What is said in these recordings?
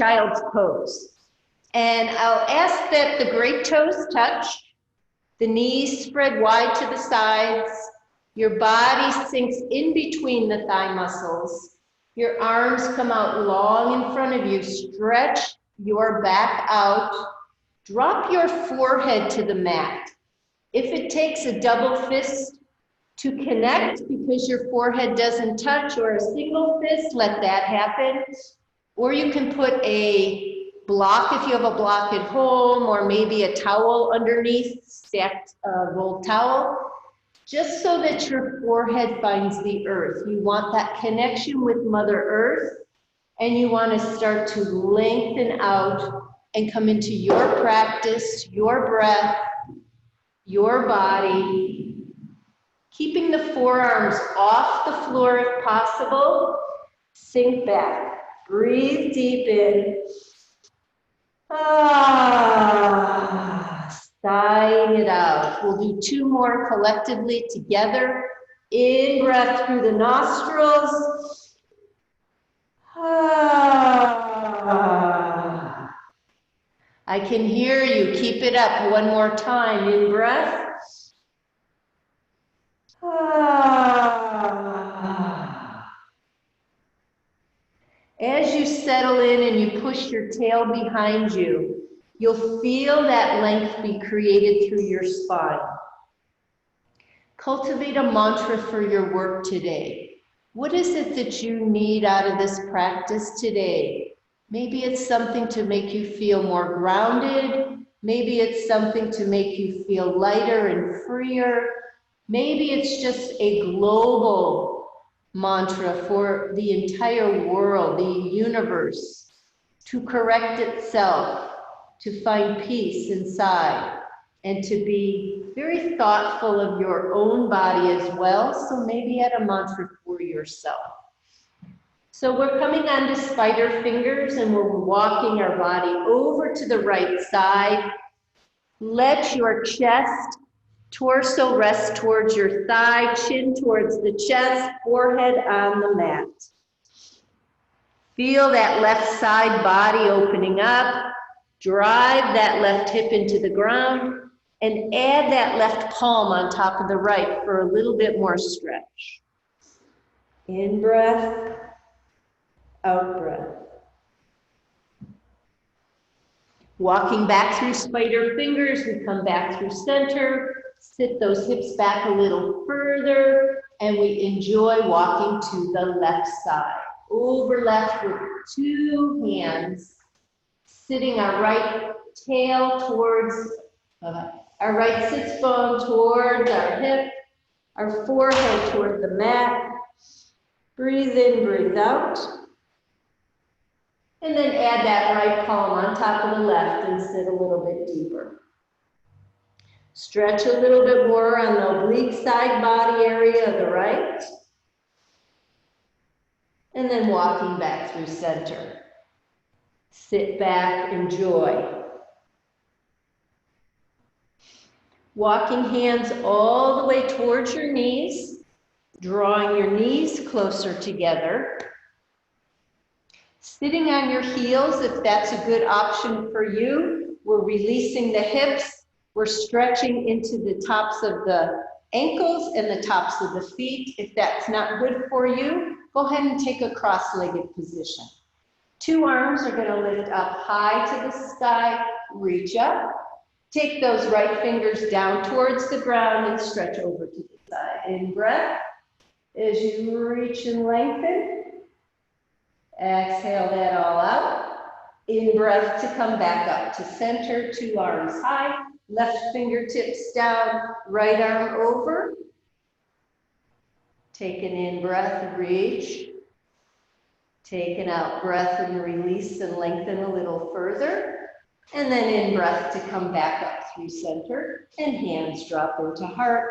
child's pose. And I'll ask that the great toes touch, the knees spread wide to the sides, your body sinks in between the thigh muscles, your arms come out long in front of you, stretch your back out, drop your forehead to the mat. If it takes a double fist to connect because your forehead doesn't touch, or a single fist, let that happen. Or you can put a block if you have a block at home, or maybe a towel underneath, stacked rolled towel, just so that your forehead finds the earth. You want that connection with Mother Earth, and you want to start to lengthen out and come into your practice, your breath, your body, keeping the forearms off the floor if possible. Sink back. Breathe deep in. Sighing it out. We'll do 2 more collectively together. In breath through the nostrils. I can hear you. Keep it up. 1 more time. In breath. As you settle in and you push your tail behind you, you'll feel that length be created through your spine. Cultivate a mantra for your work today. What is it that you need out of this practice today? Maybe it's something to make you feel more grounded. Maybe it's something to make you feel lighter and freer. Maybe it's just a global mantra for the entire world, the universe, to correct itself, to find peace inside, and to be very thoughtful of your own body as well. So maybe add a mantra for yourself. So we're coming on to spider fingers, and we're walking our body over to the right side. Let your chest, torso rest towards your thigh, chin towards the chest, forehead on the mat. Feel that left side body opening up. Drive that left hip into the ground and add that left palm on top of the right for a little bit more stretch. In breath, out breath. Walking back through spider fingers, we come back through center. Sit those hips back a little further, and we enjoy walking to the left side. Over left with 2 hands, sitting our right tail towards, our right sits bone towards our hip, our forehead toward the mat. Breathe in, breathe out. And then add that right palm on top of the left and sit a little bit deeper. Stretch a little bit more on the oblique side body area of the right. And then walking back through center. Sit back, enjoy. Walking hands all the way towards your knees, drawing your knees closer together. Sitting on your heels, if that's a good option for you. We're releasing the hips. We're stretching into the tops of the ankles and the tops of the feet. If that's not good for you, go ahead and take a cross-legged position. 2 arms are going to lift up high to the sky, reach up. Take those right fingers down towards the ground and stretch over to the side. In breath, as you reach and lengthen. Exhale that all out. In breath to come back up to center, 2 arms high. Left fingertips down, right arm over. Take an in breath, reach. Take an out breath and release and lengthen a little further. And then in breath to come back up through center. And hands drop into heart.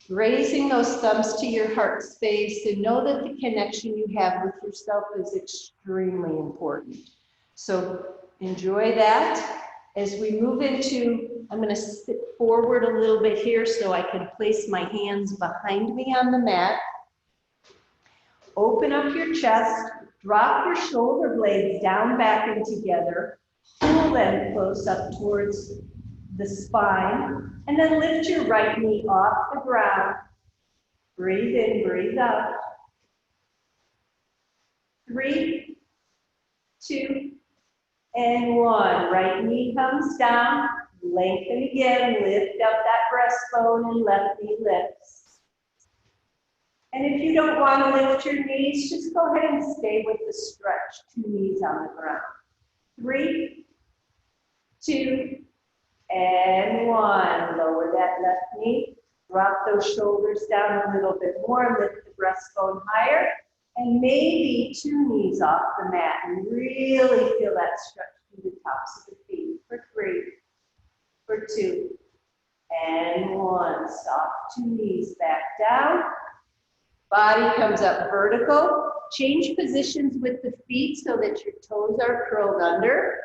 Raising those thumbs to your heart space, and know that the connection you have with yourself is extremely important. So enjoy that. As we move into, I'm going to sit forward a little bit here so I can place my hands behind me on the mat. Open up your chest, Drop your shoulder blades down, back, and together. Pull them close up towards the spine. And then lift your right knee off the ground. Breathe in, breathe out. 3, 2, and 1. Right knee comes down. Lengthen again. Lift up that breastbone and left knee lifts. And if you don't want to lift your knees, just go ahead and stay with the stretch. 2 knees on the ground. 3, 2, and 1. Lower that left knee. Drop those shoulders down a little bit more. Lift the breastbone higher. And maybe 2 knees off the mat. And really feel that stretch through the tops of the feet. For 3, for 2, and 1. Soft 2 knees back down. Body comes up vertical. Change positions with the feet so that your toes are curled under.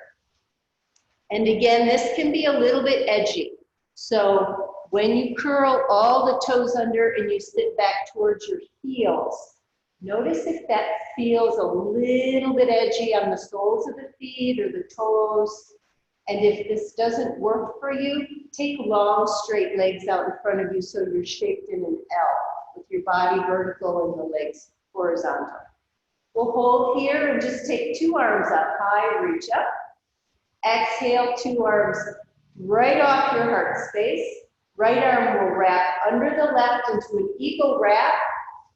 And again, this can be a little bit edgy. So when you curl all the toes under and you sit back towards your heels, notice if that feels a little bit edgy on the soles of the feet or the toes. And if this doesn't work for you, take long, straight legs out in front of you so you're shaped in an L with your body vertical and the legs horizontal. We'll hold here and just take 2 arms up high, reach up. Exhale, 2 arms right off your heart space. Right arm will wrap under the left into an eagle wrap.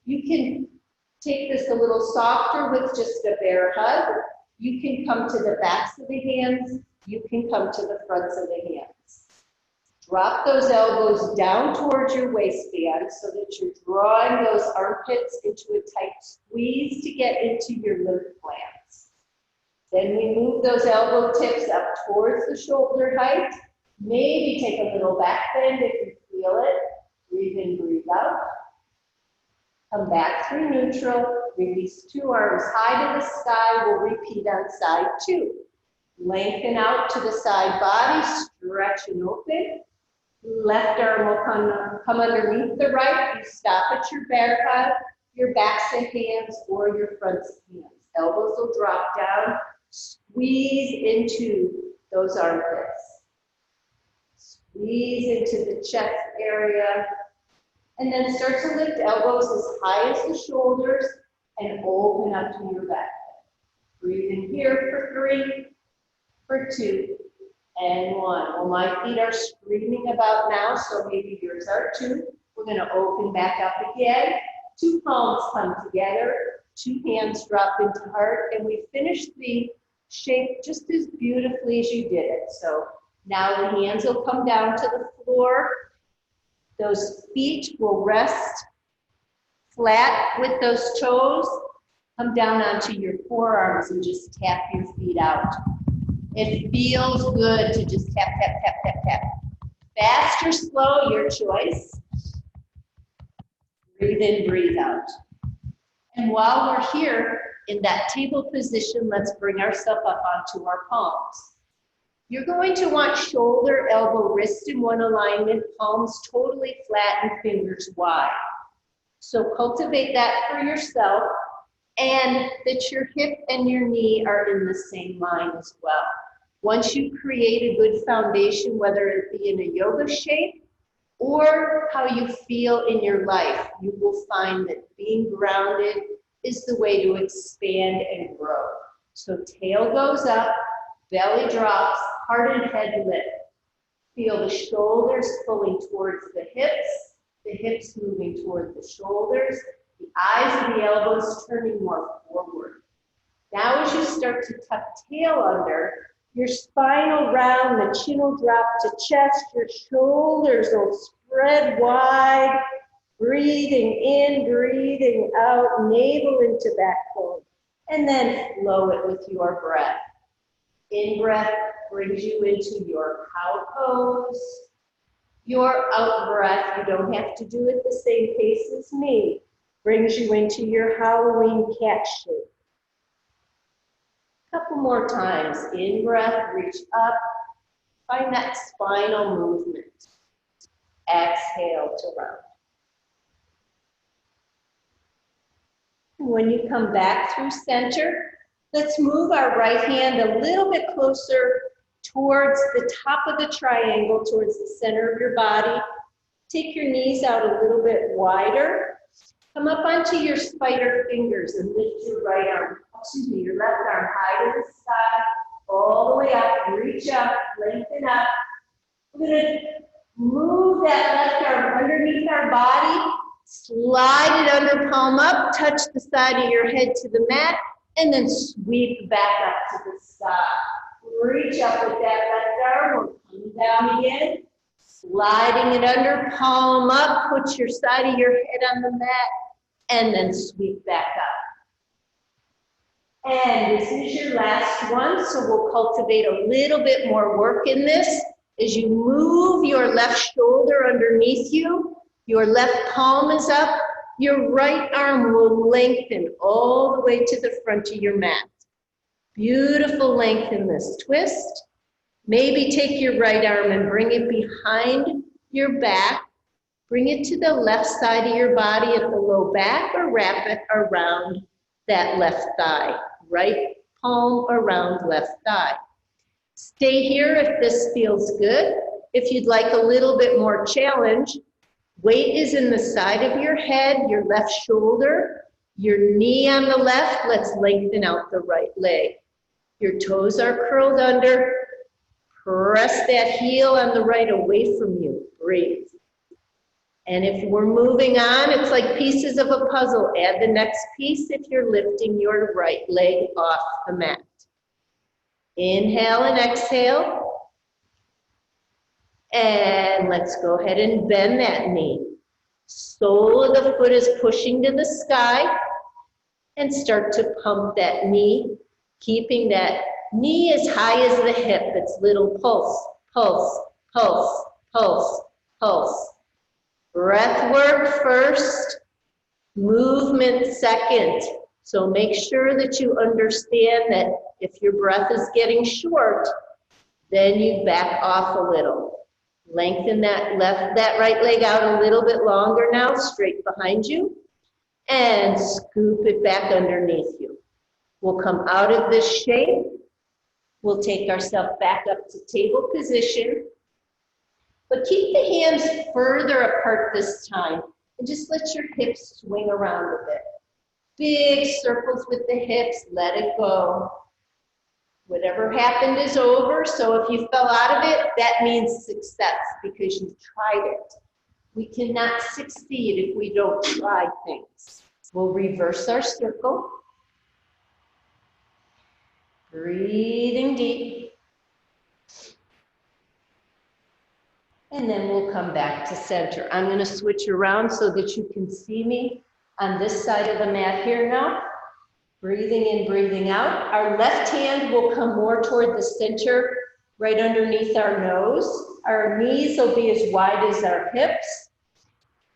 You can take this a little softer with just a bear hug. You can come to the backs of the hands. You can come to the fronts of the hands. Drop those elbows down towards your waistband so that you're drawing those armpits into a tight squeeze to get into your lymph glands. Then we move those elbow tips up towards the shoulder height. Maybe take a little back bend if you feel it. Breathe in, breathe out. Come back through neutral. Release 2 arms high to the sky. We'll repeat on side 2. Lengthen out to the side body. Stretch and open. Left arm will come underneath the right. You stop at your bear hug, your backs of hands, or your fronts of hands. Elbows will drop down. Squeeze into those armpits. Squeeze into the chest area. And then start to lift elbows as high as the shoulders and open up to your back. Breathe in here for 3, for 2, and 1. Well, my feet are screaming about now, so maybe yours are too. We're going to open back up again. 2 palms come together. 2 hands drop into heart. And we finish the shape just as beautifully as you did it. So now the hands will come down to the floor. Those feet will rest flat with those toes. Come down onto your forearms and just tap your feet out. It feels good to just tap, tap, tap, tap, tap. Fast or slow, your choice. Breathe in, breathe out. And while we're here in that table position, let's bring ourselves up onto our palms. You're going to want shoulder, elbow, wrist in one alignment, palms totally flat and fingers wide. So cultivate that for yourself, and that your hip and your knee are in the same line as well. Once you create a good foundation, whether it be in a yoga shape or how you feel in your life, you will find that being grounded is the way to expand and grow. So tail goes up, belly drops, heart and head lift. Feel the shoulders pulling towards the hips moving toward the shoulders, the eyes and the elbows turning more forward. Now as you start to tuck tail under, your spine will round, the chin will drop to chest, your shoulders will spread wide, breathing in, breathing out, navel into back fold, and then flow it with your breath. In breath brings you into your cow pose. Your out breath, you don't have to do it the same pace as me, brings you into your Halloween cat shape. Couple more times. In breath, reach up. Find that spinal movement. Exhale to round. When you come back through center, let's move our right hand a little bit closer towards the top of the triangle, towards the center of your body. Take your knees out a little bit wider. Come up onto your spider fingers and lift your right arm, your left arm high to the sky, all the way up, reach up, lengthen up. We're gonna move that left arm underneath our body, slide it under palm up, touch the side of your head to the mat, and then sweep back up to the sky. Reach up with that left arm, we'll come down again, sliding it under, palm up, put your side of your head on the mat, and then sweep back up. And this is your last one, so we'll cultivate a little bit more work in this. As you move your left shoulder underneath you, your left palm is up, your right arm will lengthen all the way to the front of your mat. Beautiful length in this twist. Maybe take your right arm and bring it behind your back. Bring it to the left side of your body at the low back, or wrap it around that left thigh. Right palm around left thigh. Stay here if this feels good. If you'd like a little bit more challenge, weight is in the side of your head, your left shoulder, your knee on the left. Let's lengthen out the right leg. Your toes are curled under. Press that heel on the right away from you. Breathe. And if we're moving on, it's like pieces of a puzzle. Add the next piece if you're lifting your right leg off the mat. Inhale and exhale. And let's go ahead and bend that knee. Sole of the foot is pushing to the sky. And start to pump that knee, keeping that knee as high as the hip. It's little pulse, pulse, pulse, pulse, pulse. Breath work first, movement second. So make sure that you understand that if your breath is getting short, then you back off a little. Lengthen that right leg out a little bit longer now, straight behind you, and scoop it back underneath you. We'll come out of this shape. We'll take ourselves back up to table position. But keep the hands further apart this time, and just let your hips swing around a bit. Big circles with the hips, let it go. Whatever happened is over, so if you fell out of it, that means success because you tried it. We cannot succeed if we don't try things. We'll reverse our circle. Breathing deep. And then we'll come back to center. I'm going to switch around so that you can see me on this side of the mat here now. Breathing in, breathing out. Our left hand will come more toward the center, right underneath our nose. Our knees will be as wide as our hips.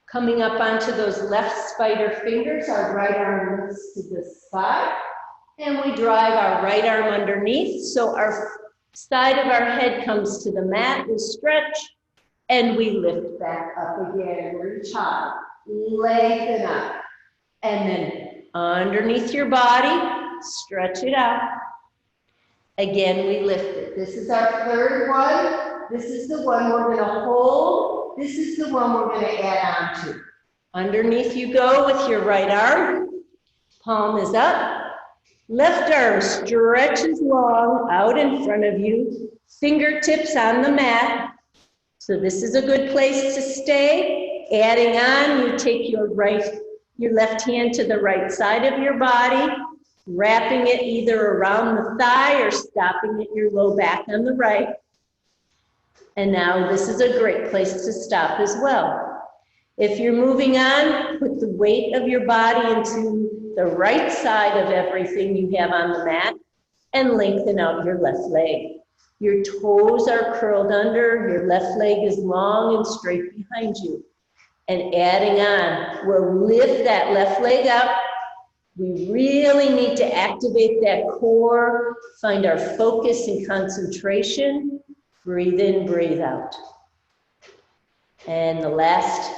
Coming up onto those left spider fingers, our right arm lifts to the sky. And we drive our right arm underneath, so our side of our head comes to the mat. We stretch. And we lift back up again, reach high, lengthen up. And then underneath your body, stretch it out. Again, we lift it. This is our third one. This is the one we're gonna hold. This is the one we're gonna add on to. Underneath you go with your right arm. Palm is up. Left arm stretches long out in front of you. Fingertips on the mat. So this is a good place to stay. Adding on, you take your left hand to the right side of your body, wrapping it either around the thigh or stopping at your low back on the right. And now this is a great place to stop as well. If you're moving on, put the weight of your body into the right side of everything you have on the mat and lengthen out your left leg. Your toes are curled under, your left leg is long and straight behind you. And adding on, we'll lift that left leg up. We really need to activate that core, find our focus and concentration. Breathe in, breathe out. And the last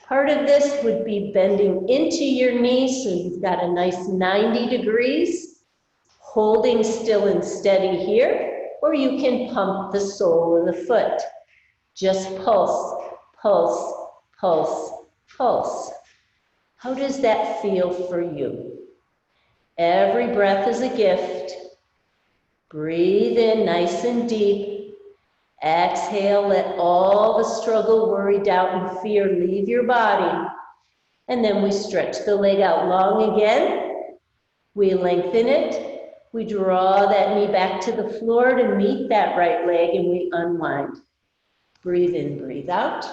Part of this would be bending into your knees so you've got a nice 90 degrees, holding still and steady here, or you can pump the sole of the foot. Just pulse, pulse, pulse, pulse. How does that feel for you? Every breath is a gift. Breathe in nice and deep. Exhale, let all the struggle, worry, doubt, and fear leave your body. And then we stretch the leg out long again. We lengthen it. We draw that knee back to the floor to meet that right leg, and we unwind. Breathe in, breathe out.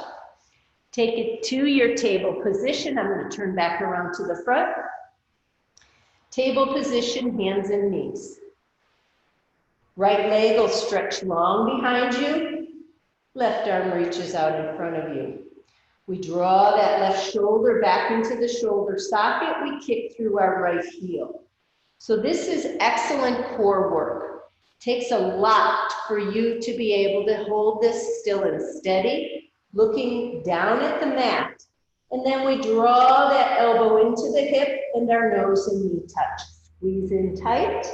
Take it to your table position. I'm going to turn back around to the front. Table position, hands and knees. Right leg will stretch long behind you. Left arm reaches out in front of you. We draw that left shoulder back into the shoulder socket. We kick through our right heel. So this is excellent core work. Takes a lot for you to be able to hold this still and steady, looking down at the mat. And then we draw that elbow into the hip and our nose and knee touch. Squeeze in tight,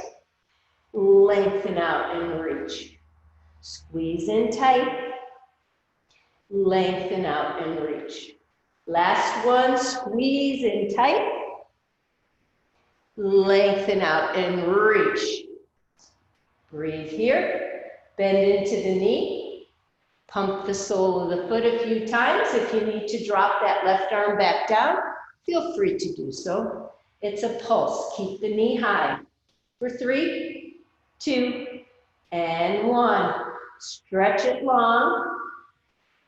lengthen out and reach. Squeeze in tight, lengthen out and reach. Last one, squeeze in tight, lengthen out and reach. Breathe here, bend into the knee, pump the sole of the foot a few times. If you need to drop that left arm back down, feel free to do so. It's a pulse, keep the knee high. For 3, 2, and 1. Stretch it long,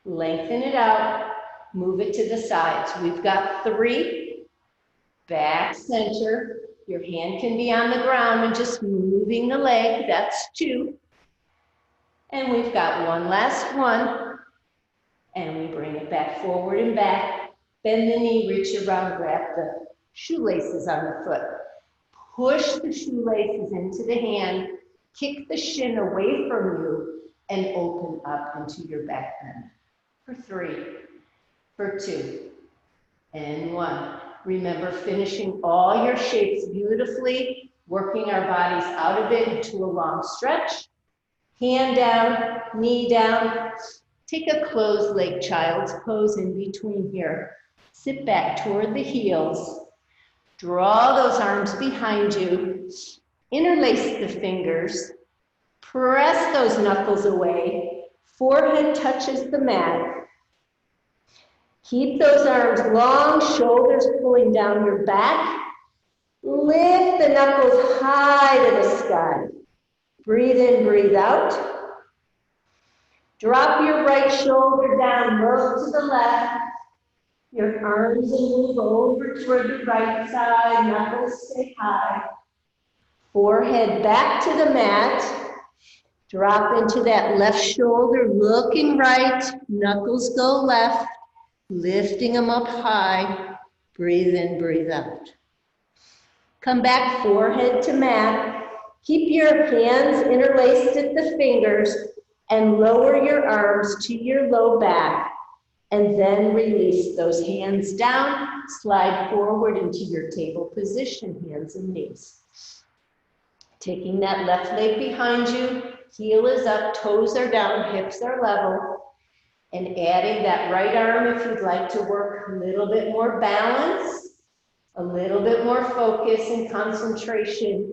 lengthen it out, move it to the sides. We've got 3, back center. Your hand can be on the ground and just moving the leg, that's 2. And we've got one last one. And we bring it back forward and back. Bend the knee, reach around, grab the shoelaces on the foot. Push the shoelaces into the hand, kick the shin away from you, and open up into your back bend. For 3, for 2, and 1. Remember, finishing all your shapes beautifully, working our bodies out of it into a long stretch. Hand down, knee down. Take a closed leg child's pose in between here. Sit back toward the heels. Draw those arms behind you. Interlace the fingers. Press those knuckles away. Forehead touches the mat. Keep those arms long, shoulders pulling down your back. Lift the knuckles high to the sky. Breathe in, breathe out. Drop your right shoulder down, look to the left. Your arms move over toward the right side, knuckles stay high. Forehead back to the mat. Drop into that left shoulder, looking right, knuckles go left. Lifting them up high, breathe in, breathe out. Come back, forehead to mat. Keep your hands interlaced at the fingers and lower your arms to your low back. And then release those hands down, slide forward into your table position, hands and knees. Taking that left leg behind you, heel is up, toes are down, hips are level. And adding that right arm if you'd like to work a little bit more balance, a little bit more focus and concentration,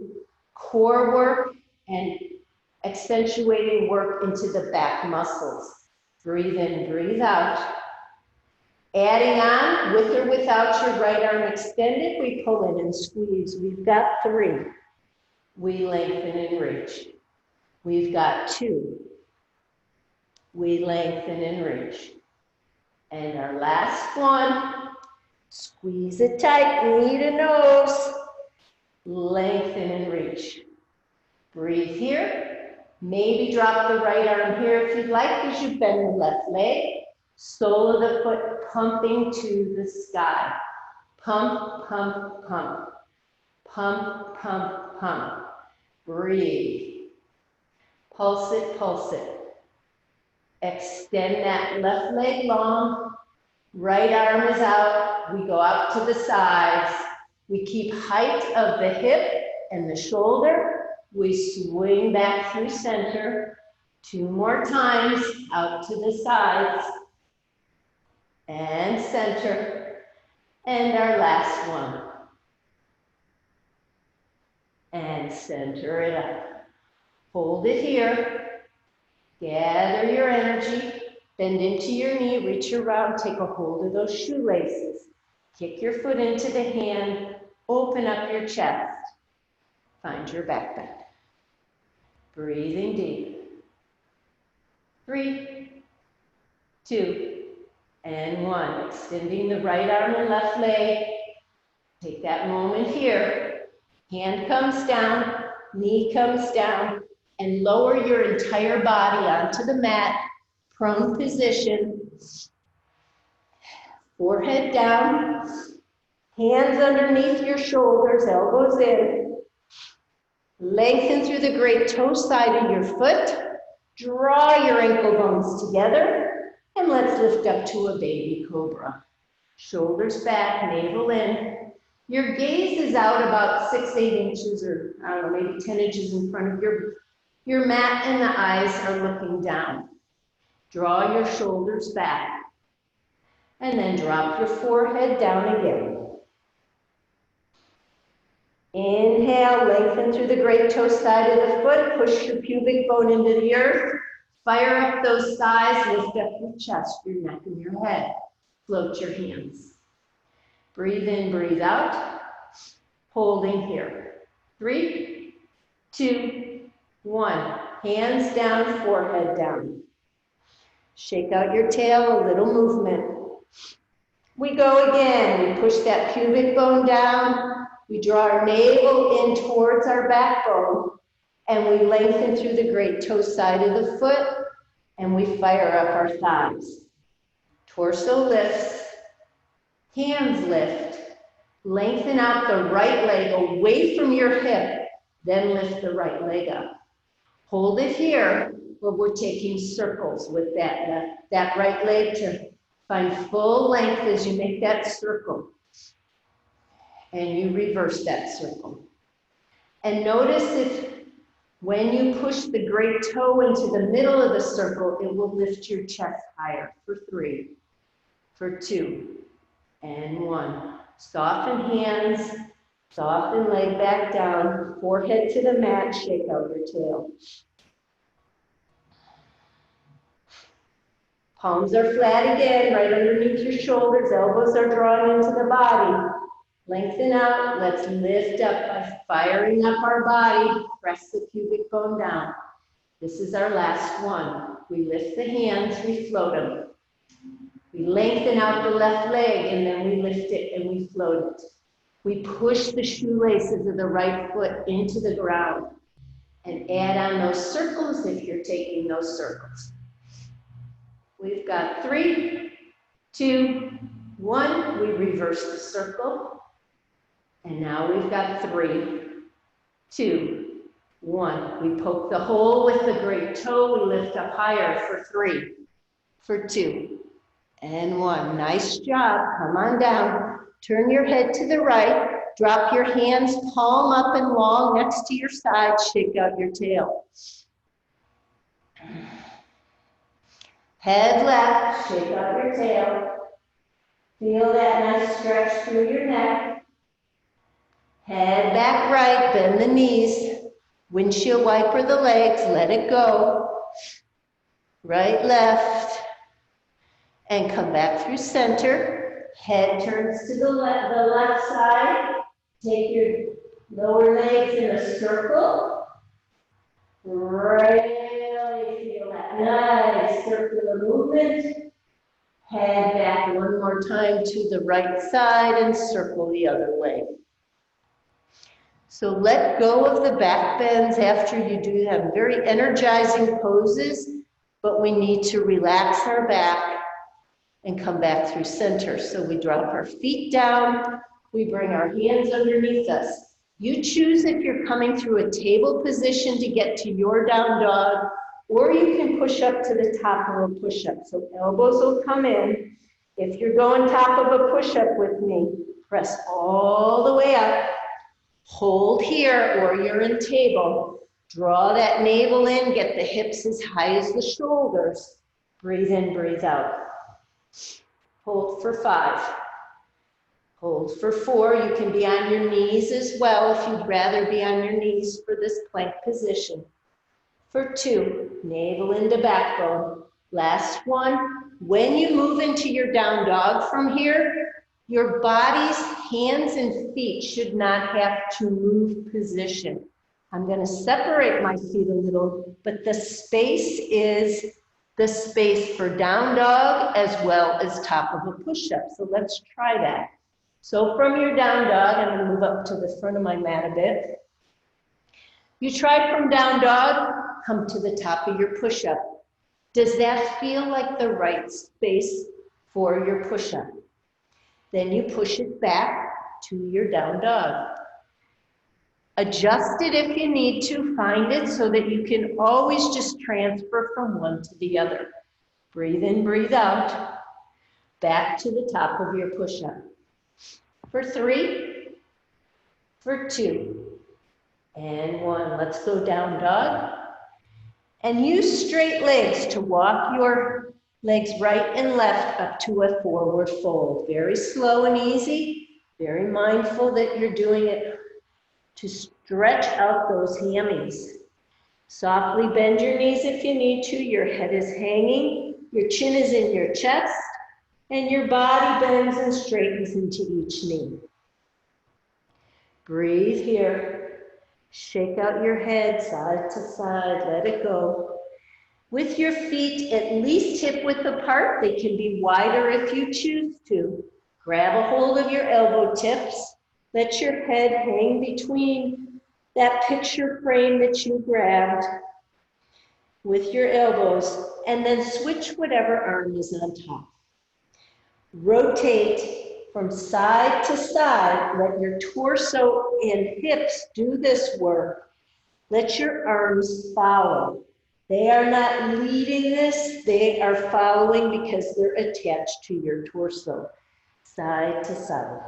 core work, and accentuating work into the back muscles. Breathe in, breathe out. Adding on, with or without your right arm extended, we pull in and squeeze. We've got 3. We lengthen and reach. We've got 2. We lengthen and reach. And our last one, squeeze it tight, knee to nose. Lengthen and reach. Breathe here. Maybe drop the right arm here if you'd like as you bend the left leg. Sole of the foot pumping to the sky. Pump, pump, pump. Pump, pump, pump. Breathe. Pulse it, pulse it. Extend that left leg long. Right arm is out. We go out to the sides. We keep height of the hip and the shoulder. We swing back through center. 2 more times, out to the sides. And center. And our last one. And center it up. Hold it here. Gather your energy. Bend into your knee, reach around, take a hold of those shoelaces. Kick your foot into the hand, open up your chest. Find your back bend. Breathing deep. 3, 2, and 1. Extending the right arm and left leg. Take that moment here. Hand comes down, knee comes down, and lower your entire body onto the mat. Prone position, forehead down, hands underneath your shoulders, elbows in. Lengthen through the great toe side of your foot. Draw your ankle bones together, and let's lift up to a baby cobra. Shoulders back, navel in. Your gaze is out about 6, 8 inches, or I don't know, maybe 10 inches in front of your mat, and the eyes are looking down. Draw your shoulders back, and then drop your forehead down again. Inhale, lengthen through the great toe side of the foot, push your pubic bone into the earth, fire up those thighs, lift up your chest, your neck, and your head. Float your hands. Breathe in, breathe out, holding here. 3, 2, 1. Hands down, forehead down. Shake out your tail, a little movement. We go again. We push that pubic bone down. We draw our navel in towards our backbone. And we lengthen through the great toe side of the foot. And we fire up our thighs. Torso lifts. Hands lift. Lengthen out the right leg away from your hip. Then lift the right leg up. Hold it here. Where we're taking circles with that right leg to find full length as you make that circle. And you reverse that circle. And notice if when you push the great toe into the middle of the circle, it will lift your chest higher. For 3, for 2, and 1. Soften hands, soften leg back down, forehead to the mat, shake out your tail. Palms are flat again, right underneath your shoulders, elbows are drawn into the body. Lengthen out, let's lift up by firing up our body, press the pubic bone down. This is our last one. We lift the hands, we float them. We lengthen out the left leg and then we lift it and we float it. We push the shoelaces of the right foot into the ground and add on those circles if you're taking those circles. We've got 3, 2, 1. We reverse the circle. And now we've got 3, 2, 1. We poke the hole with the great toe. We lift up higher for 3, for 2, and 1. Nice job. Come on down. Turn your head to the right. Drop your hands palm up and long next to your side. Shake out your tail. Head left, shake out your tail. Feel that nice stretch through your neck. Head back right, bend the knees. Windshield wiper the legs, let it go. Right, left. And come back through center. Head turns to the left side. Take your lower legs in a circle. Really feel that nice circular movement. Head back one more time to the right side and circle the other way. So let go of the back bends after you do them. Very energizing poses, but we need to relax our back and come back through center. So we drop our feet down, we bring our hands underneath us. You choose if you're coming through a table position to get to your down dog, or you can push up to the top of a push-up. So elbows will come in, If you're going top of a push-up with me, press all the way up, hold here, or you're in table. Draw that navel in, get the hips as high as the shoulders. Breathe in, breathe out. Hold for 5. Hold for 4. You can be on your knees as well if you'd rather be on your knees for this plank position. For 2, navel into backbone. Last one. When you move into your down dog from here, your body's hands and feet should not have to move position. I'm going to separate my feet a little, but the space is the space for down dog as well as top of a push-up. So let's try that. So from your down dog, I'm going to move up to the front of my mat a bit. You try from down dog, come to the top of your push-up. Does that feel like the right space for your push-up? Then you push it back to your down dog. Adjust it if you need to, find it so that you can always just transfer from one to the other. Breathe in, breathe out, back to the top of your push-up. For 3, for 2, and 1. Let's go down dog. And use straight legs to walk your legs right and left up to a forward fold. Very slow and easy. Very mindful that you're doing it to stretch out those hammies. Softly bend your knees if you need to. Your head is hanging. Your chin is in your chest. And your body bends and straightens into each knee. Breathe here. Shake out your head side to side. Let it go. With your feet at least hip width apart, they can be wider if you choose to. Grab a hold of your elbow tips. Let your head hang between that picture frame that you grabbed with your elbows, and then switch whatever arm is on top. Rotate from side to side. Let your torso and hips do this work. Let your arms follow. They are not leading this, they are following because they're attached to your torso, side to side.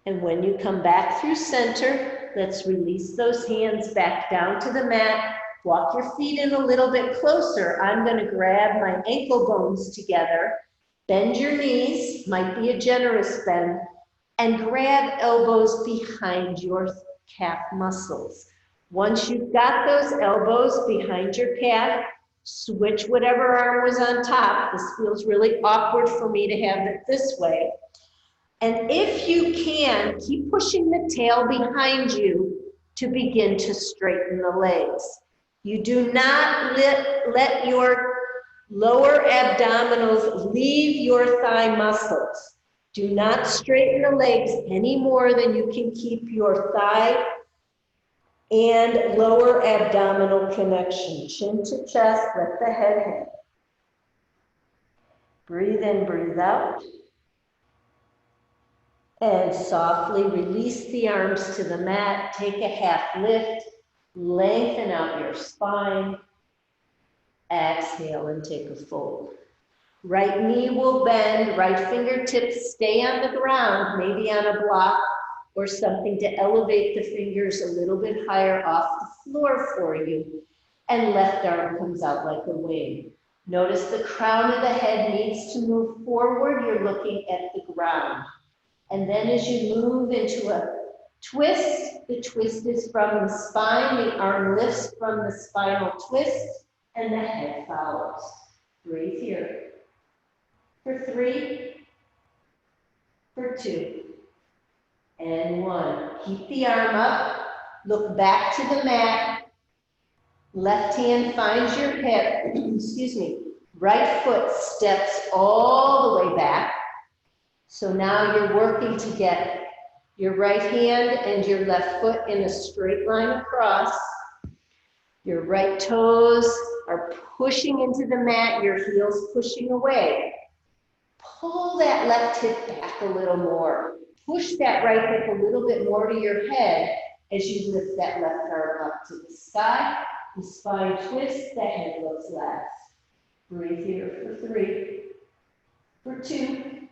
And when you come back through center, let's release those hands back down to the mat. Walk your feet in a little bit closer. I'm going to grab my ankle bones together. Bend your knees, might be a generous bend, and grab elbows behind your calf muscles. Once you've got those elbows behind your calf, switch whatever arm was on top. This feels really awkward for me to have it this way. And if you can, keep pushing the tail behind you to begin to straighten the legs. You do not let your lower abdominals leave your thigh muscles. Do not straighten the legs any more than you can keep your thigh and lower abdominal connection. Chin to chest, let the head hang. Breathe in, breathe out. And softly release the arms to the mat. Take a half lift. Lengthen out your spine. Exhale and take a fold. Right knee will bend. Right fingertips stay on the ground, maybe on a block or something to elevate the fingers a little bit higher off the floor for you. And left arm comes out like a wing. Notice the crown of the head needs to move forward. You're looking at the ground. And then as you move into a twist, the twist is from the spine. The arm lifts from the spinal twist, and the head follows. Breathe here. For 3, for 2, and 1. Keep the arm up. Look back to the mat. Left hand finds your hip. Excuse me. Right foot steps all the way back. So now you're working to get your right hand and your left foot in a straight line across. Your right toes are pushing into the mat, your heels pushing away. Pull that left hip back a little more. Push that right hip a little bit more to your head as you lift that left arm up to the sky. The spine twists, the head looks left. Breathe here for 3, For 2.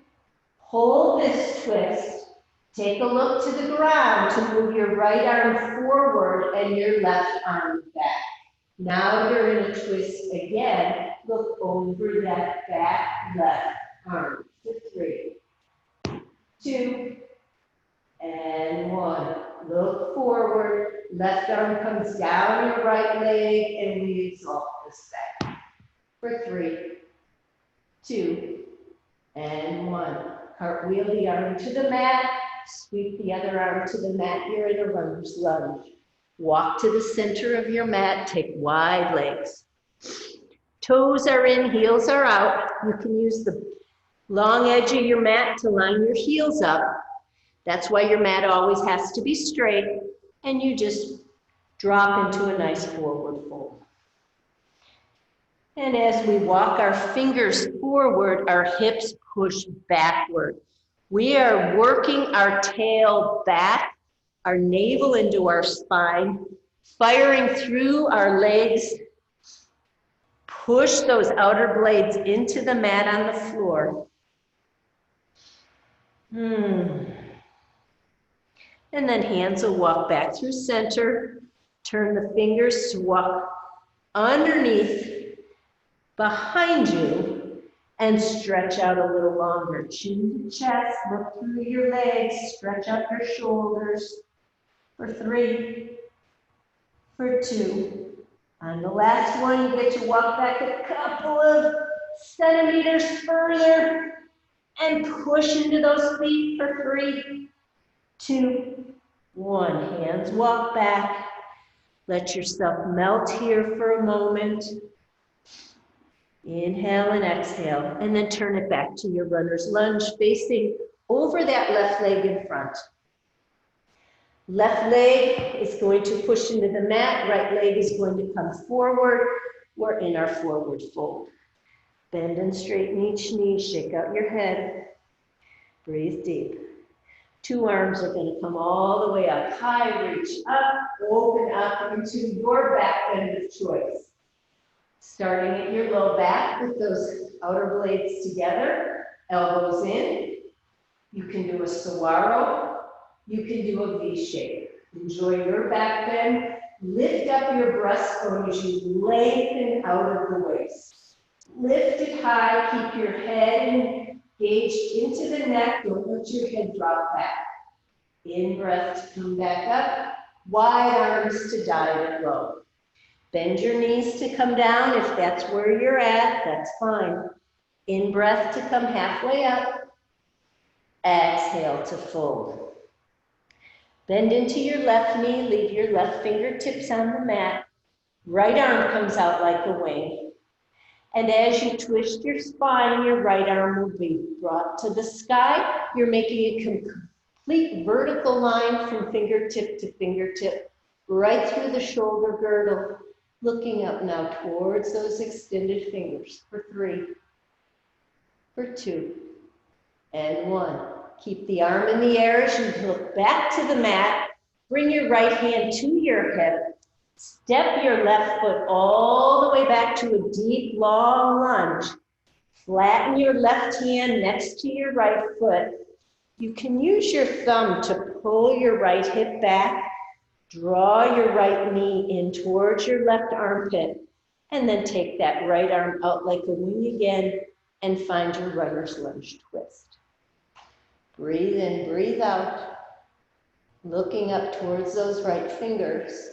Hold this twist. Take a look to the ground to move your right arm forward and your left arm back. Now you're in a twist again. Look over that back left arm. For 3, 2, and 1. Look forward. Left arm comes down your right leg and we exalt this back. For 3, 2, and 1. Cartwheel the arm to the mat. Sweep the other arm to the mat. You're in a runner's lunge. Walk to the center of your mat. Take wide legs. Toes are in, heels are out. You can use the long edge of your mat to line your heels up. That's why your mat always has to be straight. And you just drop into a nice forward fold. And as we walk our fingers forward, our hips push backward. We are working our tail back, our navel into our spine, firing through our legs. Push those outer blades into the mat on the floor. And then hands will walk back through center. Turn the fingers to walk underneath, behind you, and stretch out a little longer. Chin to chest, look through your legs, stretch out your shoulders. For 3, for 2. On the last one, you get to walk back a couple of centimeters further and push into those feet for 3, 2, 1. Hands walk back. Let yourself melt here for a moment. Inhale and exhale, and then turn it back to your runner's lunge, facing over that left leg in front. Left leg is going to push into the mat, right leg is going to come forward. We're in our forward fold. Bend and straighten each knee, shake out your head. Breathe deep. 2 arms are going to come all the way up, high, reach up, open up into your back bend of choice. Starting at your low back with those outer blades together, elbows in. You can do a saguaro. You can do a V shape. Enjoy your back bend. Lift up your breastbone as you lengthen out of the waist. Lift it high. Keep your head engaged into the neck. Don't let your head drop back. In breath to come back up. Wide arms to dive it low. Bend your knees to come down. If that's where you're at, that's fine. In breath to come halfway up. Exhale to fold. Bend into your left knee. Leave your left fingertips on the mat. Right arm comes out like a wing. And as you twist your spine, your right arm will be brought to the sky. You're making a complete vertical line from fingertip to fingertip, right through the shoulder girdle. Looking up now towards those extended fingers. For 3, for 2, and 1. Keep the arm in the air as you look back to the mat. Bring your right hand to your hip. Step your left foot all the way back to a deep, long lunge. Flatten your left hand next to your right foot. You can use your thumb to pull your right hip back. Draw your right knee in towards your left armpit, and then take that right arm out like a wing again and find your runner's lunge twist. Breathe in, breathe out, looking up towards those right fingers.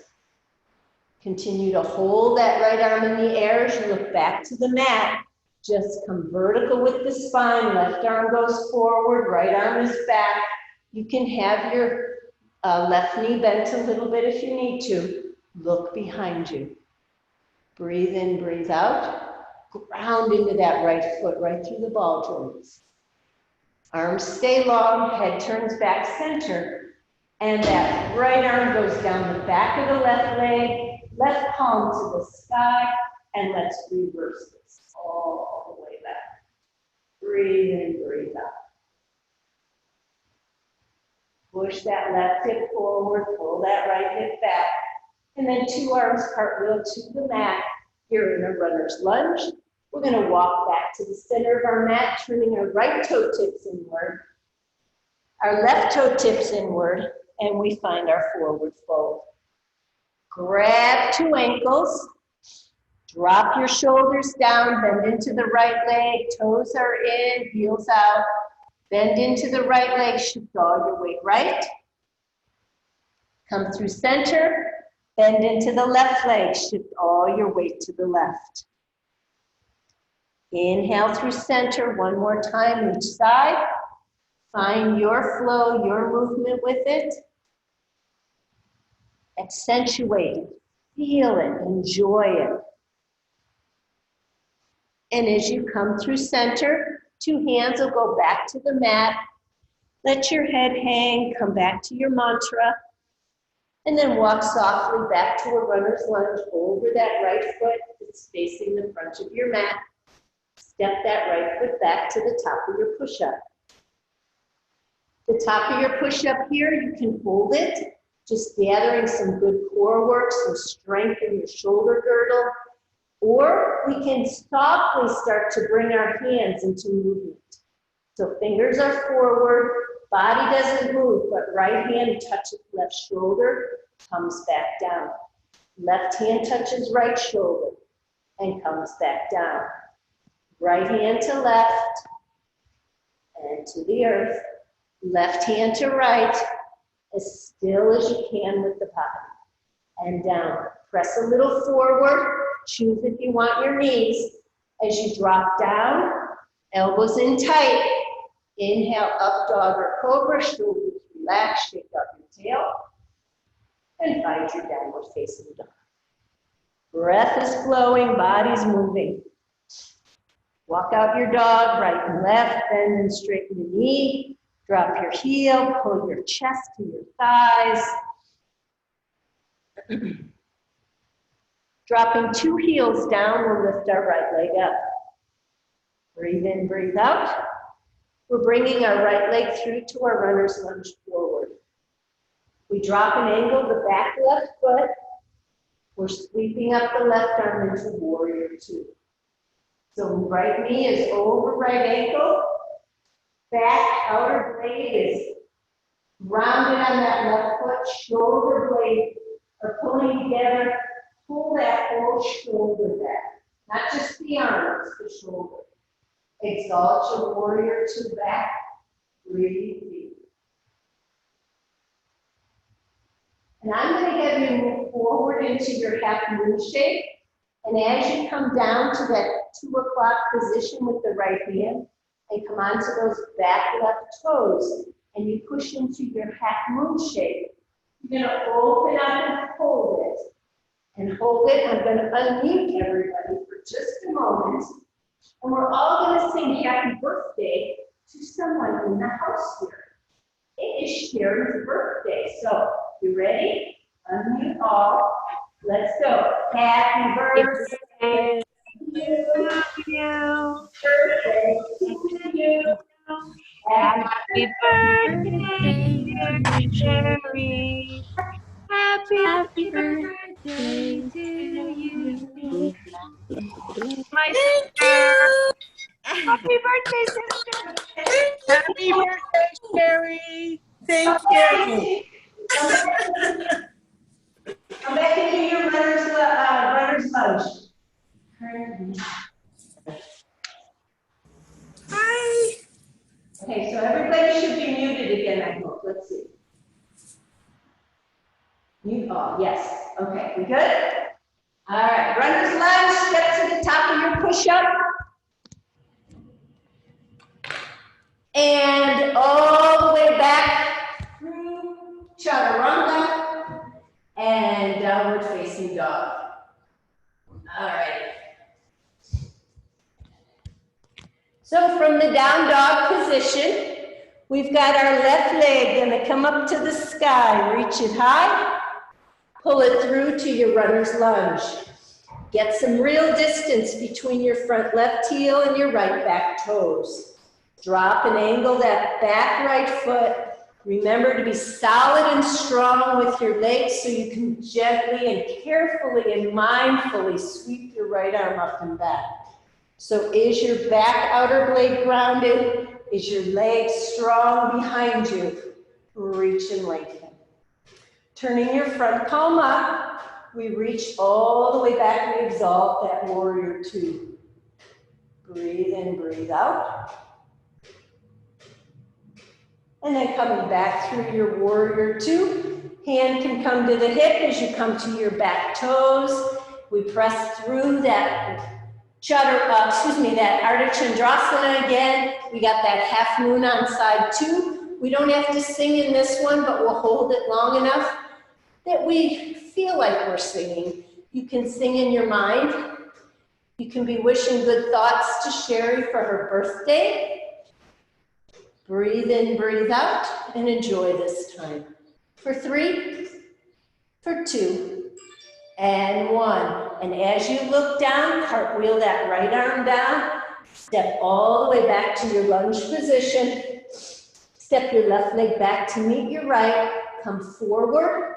Continue to hold that right arm in the air as you look back to the mat. Just come vertical with the spine. Left arm goes forward, right arm is back. You can have your left knee bent a little bit if you need to. Look behind you. Breathe in, breathe out. Ground into that right foot, right through the ball joints. Arms stay long, head turns back center. And that right arm goes down the back of the left leg, left palm to the sky, and let's reverse this all the way back. Breathe in, breathe out. Push that left hip forward, pull that right hip back, and then 2 arms cartwheel to the mat. You're in a runner's lunge. We're going to walk back to the center of our mat, turning our right toe tips inward, our left toe tips inward, and we find our forward fold. Grab 2 ankles, drop your shoulders down, bend into the right leg, toes are in, heels out, bend into the right leg, shift all your weight right. Come through center, bend into the left leg, shift all your weight to the left. Inhale through center, one more time each side. Find your flow, your movement with it. Accentuate it, feel it, enjoy it. And as you come through center, 2 hands will go back to the mat. Let your head hang, come back to your mantra, and then walk softly back to a runner's lunge over that right foot that's facing the front of your mat. Step that right foot back to the top of your push-up. The top of your push-up here, you can hold it, just gathering some good core work, some strength in your shoulder girdle, or we can softly start to bring our hands into movement. So fingers are forward, body doesn't move, but right hand touches left shoulder, comes back down. Left hand touches right shoulder and comes back down. Right hand to left and to the earth. Left hand to right, as still as you can with the body. And down. Press a little forward. Choose if you want your knees. As you drop down, elbows in tight. Inhale, up dog or cobra, shoulders relax, shake up your tail. And find your downward facing dog. Breath is flowing, body's moving. Walk out your dog, right and left, bend and straighten the knee. Drop your heel, pull your chest to your thighs. Dropping 2 heels down, we'll lift our right leg up. Breathe in, breathe out. We're bringing our right leg through to our runner's lunge forward. We drop and angle the back left foot. We're sweeping up the left arm into warrior 2. So right knee is over right ankle. Back outer blade is rounded on that left foot. Shoulder blade are pulling together. Pull that whole shoulder back. Not just the arm, it's the shoulder. Exalt your warrior 2 back. Breathe deep. And I'm going to have you move forward into your half moon shape. And as you come down to that 2 o'clock position with the right hand, and come onto those back left toes, and you push into your half moon shape, you're going to open up and hold it. And hold it. I'm going to unmute everybody for just a moment. And we're all going to sing happy birthday to someone in the house here. It is Sharon's birthday. So, you ready? Unmute all. Let's go. Happy birthday to you. Birthday to you. Happy birthday, dear Sherry. Happy birthday to you. My sister. Happy birthday, sister. Happy birthday, Sherry. Thank you. Come back and do your runner's lunge. Hi. Okay, so everybody should be muted again, I hope. Let's see. Mute all, yes. Okay, we good? All right, runner's lunge, step to the top of your push-up. And all the way back through chaturanga and downward facing dog. All right. So from the down dog position, we've got our left leg gonna come up to the sky, reach it high, pull it through to your runner's lunge. Get some real distance between your front left heel and your right back toes. Drop and angle that back right foot. Remember to be solid and strong with your legs so you can gently and carefully and mindfully sweep your right arm up and back. So is your back outer blade grounded? Is your leg strong behind you? Reach and lengthen. Turning your front palm up, we reach all the way back. We exalt that warrior two. Breathe in, breathe out. And then coming back through your warrior two. Hand can come to the hip as you come to your back toes. We press through that that Ardha Chandrasana again. We got that half moon on side two. We don't have to sing in this one, but we'll hold it long enough that we feel like we're singing. You can sing in your mind. You can be wishing good thoughts to Sherry for her birthday. Breathe in, breathe out, and enjoy this time. For 3, for 2, and 1. And as you look down, cartwheel that right arm down. Step all the way back to your lunge position. Step your left leg back to meet your right. Come forward.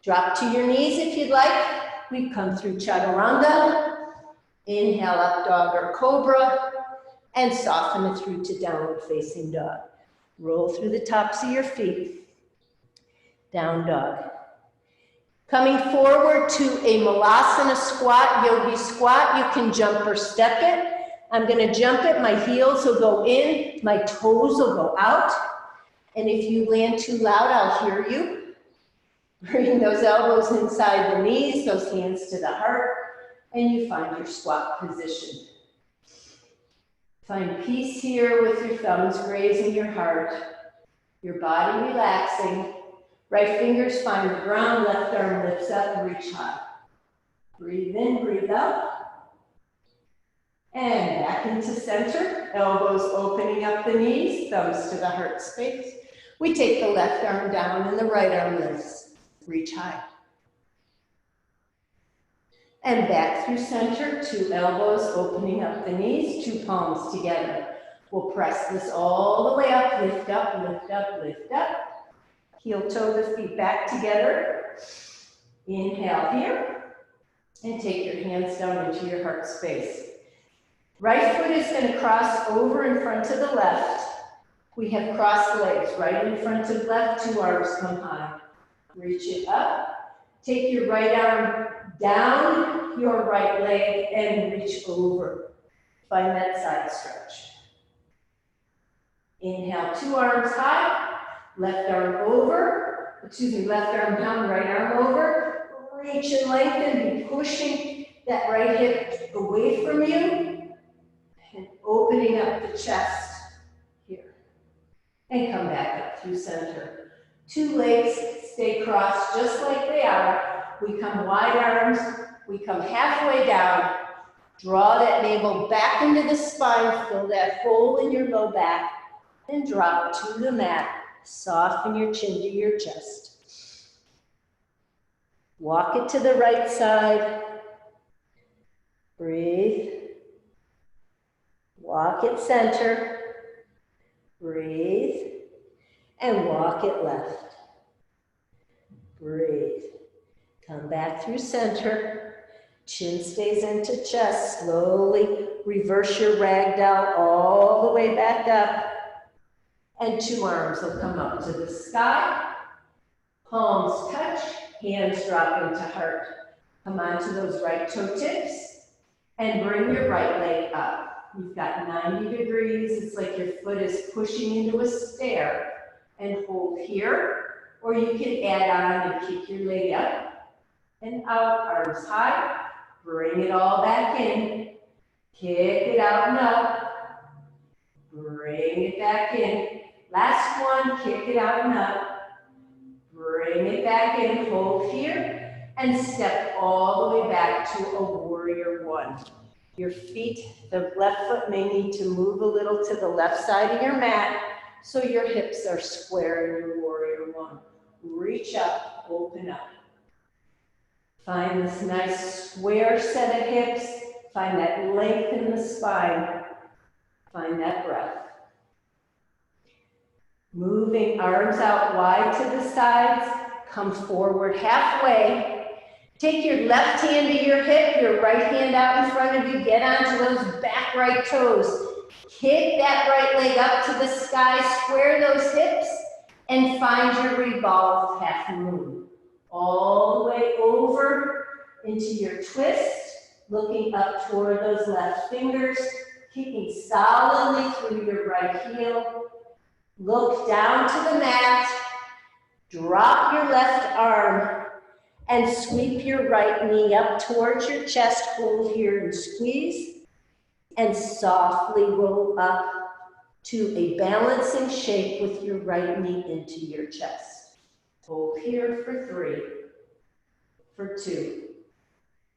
Drop to your knees if you'd like. We come through Chaturanga. Inhale, up dog or cobra. And soften it through to downward facing dog. Roll through the tops of your feet. Down dog. Coming forward to a Malasana squat, yogi squat. You can jump or step it. I'm going to jump it. My heels will go in. My toes will go out. And if you land too loud, I'll hear you. Bring those elbows inside the knees, those hands to the heart, and you find your squat position. Find peace here with your thumbs grazing your heart, your body relaxing. Right fingers find the ground, left arm lifts up, reach high. Breathe in, breathe out. And back into center, elbows opening up the knees, thumbs to the heart space. We take the left arm down and the right arm lifts, reach high. And back through center, 2 elbows opening up the knees, 2 palms together. We'll press this all the way up, lift up, lift up, lift up. Heel toe the feet back together. Inhale here, and take your hands down into your heart space. Right foot is going to cross over in front of the left. We have crossed legs right in front of left, 2 arms come high. Reach it up. Take your right arm down your right leg and reach over. Find that side stretch. Inhale, 2 arms high. Left arm over. Left arm down, right arm over. Reach and lengthen. Be pushing that right hip away from you. And opening up the chest here. And come back up through center. 2 legs stay crossed just like they are. We come wide arms. We come halfway down. Draw that navel back into the spine. Fill that hole in your low back. And drop to the mat. Soften your chin to your chest. Walk it to the right side. Breathe. Walk it center. Breathe. And walk it left. Breathe. Come back through center. Chin stays into chest. Slowly reverse your ragdoll all the way back up. And 2 arms will come up to the sky. Palms touch. Hands drop into heart. Come onto those right toe tips. And bring your right leg up. You've got 90 degrees. It's like your foot is pushing into a stair. And hold here. Or you can add on and kick your leg up and out. Arms high. Bring it all back in. Kick it out and up. Bring it back in. Last one. Kick it out and up. Bring it back in. Hold here. And step all the way back to a warrior 1. Your feet, the left foot may need to move a little to the left side of your mat so your hips are square in your warrior 1. Reach up, open up. Find this nice square set of hips. Find that length in the spine. Find that breath. Moving arms out wide to the sides. Come forward halfway. Take your left hand to your hip, your right hand out in front of you, get onto those back right toes. Kick that right leg up to the sky, square those hips, and find your revolved half moon. All the way over into your twist, looking up toward those left fingers, kicking solidly through your right heel. Look down to the mat, drop your left arm, and sweep your right knee up towards your chest. Hold here and squeeze, and softly roll up to a balancing shape with your right knee into your chest. Hold here for 3, for 2,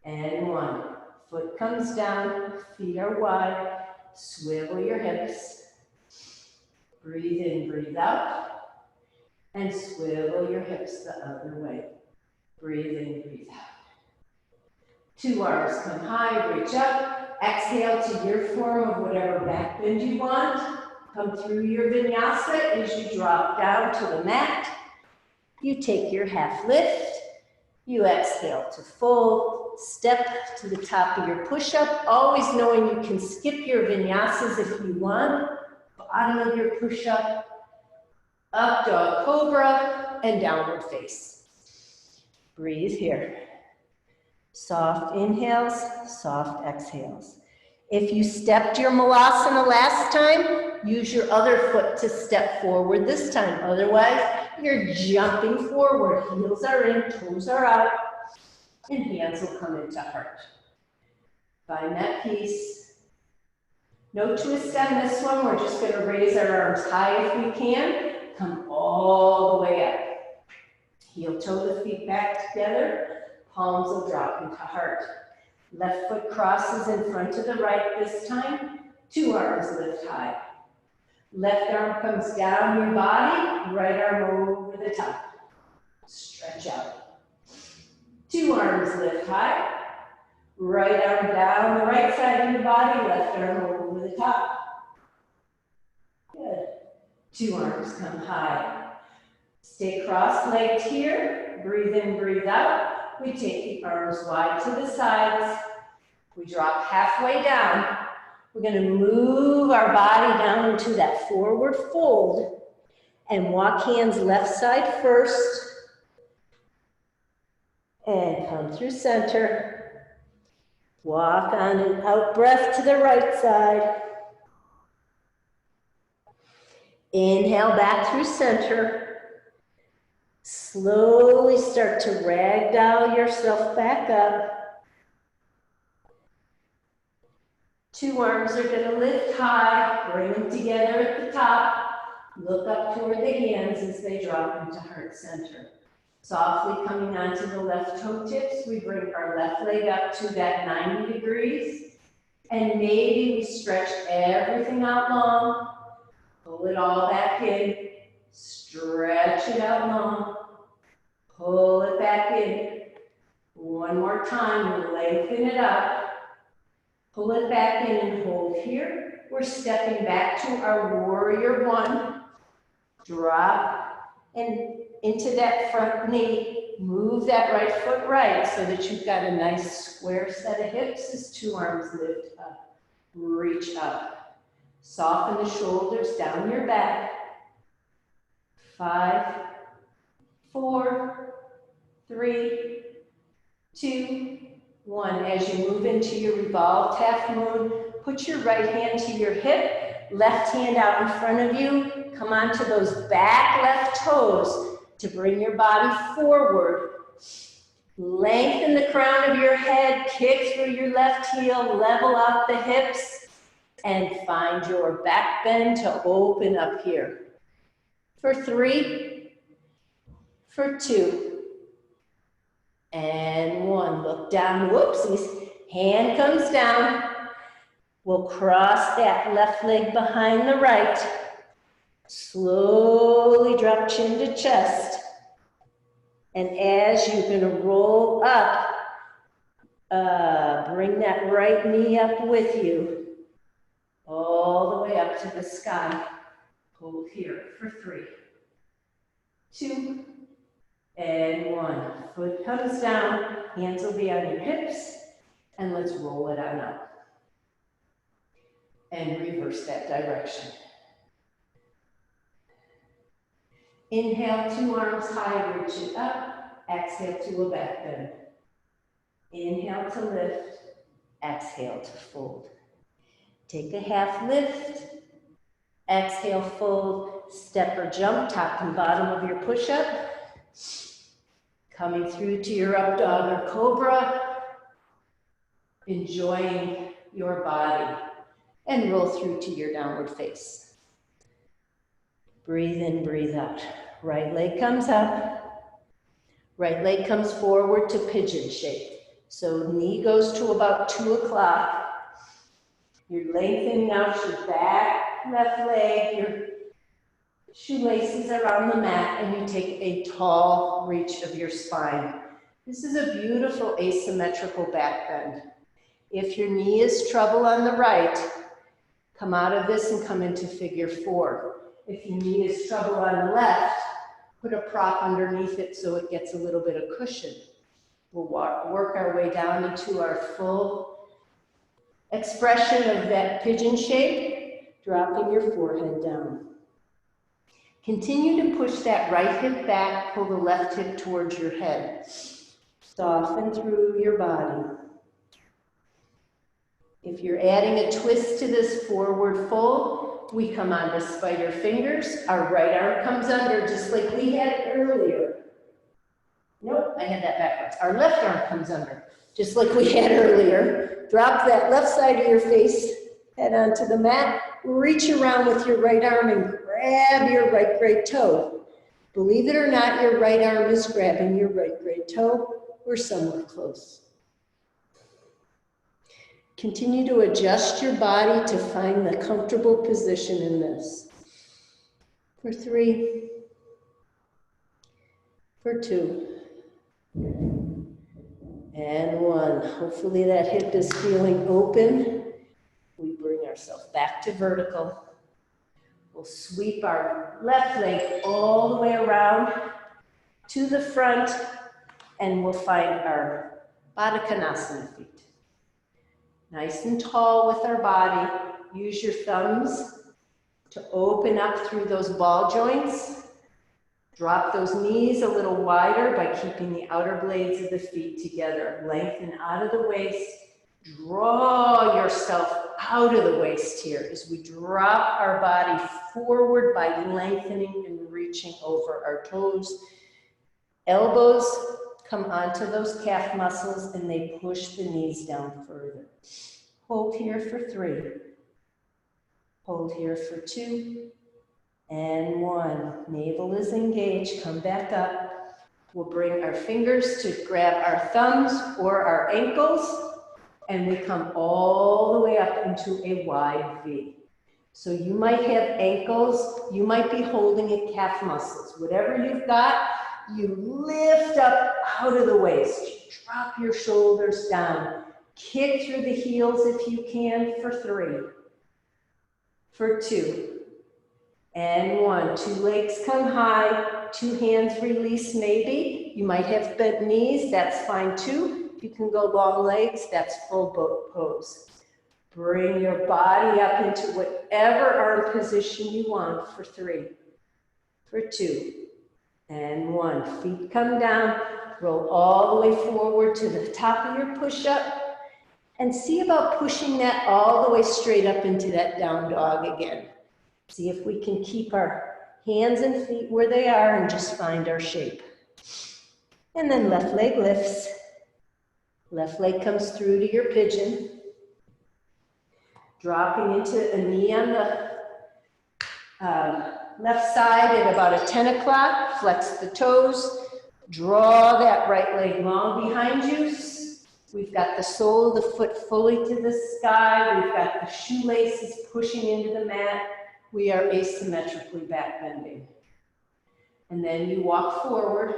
and 1. Foot comes down, feet are wide, swivel your hips. Breathe in, breathe out, and swivel your hips the other way. Breathe in, breathe out. 2 arms come high, reach up. Exhale to your form of whatever back bend you want. Come through your vinyasa as you drop down to the mat. You take your half lift. You exhale to fold. Step to the top of your push-up, always knowing you can skip your vinyasas if you want. Bottom of your push-up, up dog cobra, and downward face. Breathe here. Soft inhales, soft exhales. If you stepped your malasana last time, use your other foot to step forward this time. Otherwise, you're jumping forward. Heels are in, toes are out, and hands will come into heart. Find that peace. No twist on this one. We're just going to raise our arms high if we can. Come all the way up. Heel toe the feet back together. Palms will drop into heart. Left foot crosses in front of the right this time. 2 arms lift high. Left arm comes down your body. Right arm over the top. Stretch out. 2 arms lift high. Right arm down the right side of your body. Left arm over the top. Good. 2 arms come high. Stay cross-legged here. Breathe in, breathe out. We take the arms wide to the sides. We drop halfway down. We're going to move our body down into that forward fold and walk hands left side first. And come through center. Walk on an out breath to the right side. Inhale back through center. Slowly start to ragdoll yourself back up. 2 arms are going to lift high, bring them together at the top. Look up toward the hands as they drop into heart center. Softly coming onto the left toe tips, we bring our left leg up to that 90 degrees. And maybe we stretch everything out long. Pull it all back in. Stretch it out long. Pull it back in. One more time, we'll lengthen it up. Pull it back in and hold here. We're stepping back to our warrior 1. Drop and into that front knee. Move that right foot right so that you've got a nice square set of hips as 2 arms lift up. Reach up. Soften the shoulders down your back. 5, 4, 3, 2, 1. As you move into your revolved half moon, put your right hand to your hip, left hand out in front of you. Come onto those back left toes to bring your body forward. Lengthen the crown of your head, kick through your left heel, level out the hips, and find your back bend to open up here. For 3, for 2, and 1. Look down, whoopsies. Hand comes down. We'll cross that left leg behind the right. Slowly drop chin to chest. And as you're going to roll up, bring that right knee up with you. All the way up to the sky. Hold here for 3, 2, And one. Foot comes down, hands will be on your hips, and let's roll it on up. And reverse that direction. Inhale, 2 arms high, reach it up. Exhale to a back bend. Inhale to lift. Exhale to fold. Take a half lift. Exhale, fold. Step or jump, top and bottom of your push-up. Coming through to your up dog or cobra. Enjoying your body. And roll through to your downward face. Breathe in, breathe out. Right leg comes up. Right leg comes forward to pigeon shape. So knee goes to about 2 o'clock. You're lengthening out your back, left leg, your shoelaces are on the mat, and you take a tall reach of your spine. This is a beautiful asymmetrical back bend. If your knee is trouble on the right, come out of this and come into figure 4. If your knee is trouble on the left, put a prop underneath it so it gets a little bit of cushion. We'll work our way down into our full expression of that pigeon shape, dropping your forehead down. Continue to push that right hip back, pull the left hip towards your head. Soften through your body. If you're adding a twist to this forward fold, we come onto spider fingers. Our right arm comes under just like we had earlier. Nope, I had that backwards. Our left arm comes under just like we had earlier. Drop that left side of your face, head onto the mat. Reach around with your right arm and grab your right great toe. Believe it or not, your right arm is grabbing your right great toe. We're somewhere close. Continue to adjust your body to find the comfortable position in this. For 3, for 2, and 1. Hopefully that hip is feeling open. We bring ourselves back to vertical. We'll sweep our left leg all the way around to the front, and we'll find our Baddha Konasana feet. Nice and tall with our body. Use your thumbs to open up through those ball joints. Drop those knees a little wider by keeping the outer blades of the feet together. Lengthen out of the waist. Draw yourself out of the waist here as we drop our body forward by lengthening and reaching over our toes. Elbows come onto those calf muscles and they push the knees down further. Hold here for 3. Hold here for 2. And 1. Navel is engaged. Come back up. We'll bring our fingers to grab our thumbs or our ankles. And we come all the way up into a wide V. So you might have ankles. You might be holding at calf muscles. Whatever you've got, you lift up out of the waist. Drop your shoulders down. Kick through the heels if you can for 3. For 2. And 1. 2 legs come high. 2 hands release maybe. You might have bent knees. That's fine too. If you can go long legs, that's full boat pose. Bring your body up into whatever arm position you want for 3. For 2. And 1. Feet come down. Roll all the way forward to the top of your push-up. And see about pushing that all the way straight up into that down dog again. See if we can keep our hands and feet where they are and just find our shape. And then left leg lifts. Left leg comes through to your pigeon. Dropping into a knee on the left side at about a 10 o'clock. Flex the toes. Draw that right leg long behind you. We've got the sole of the foot fully to the sky. We've got the shoelaces pushing into the mat. We are asymmetrically back bending. And then you walk forward.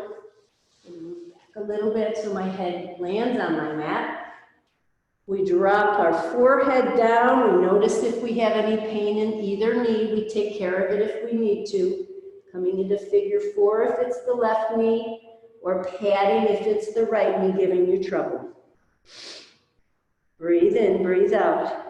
Move back a little bit so my head lands on my mat. We drop our forehead down. We notice if we have any pain in either knee. We take care of it if we need to. Coming into figure 4 if it's the left knee. or patting if it's the right knee giving you trouble. Breathe in, breathe out.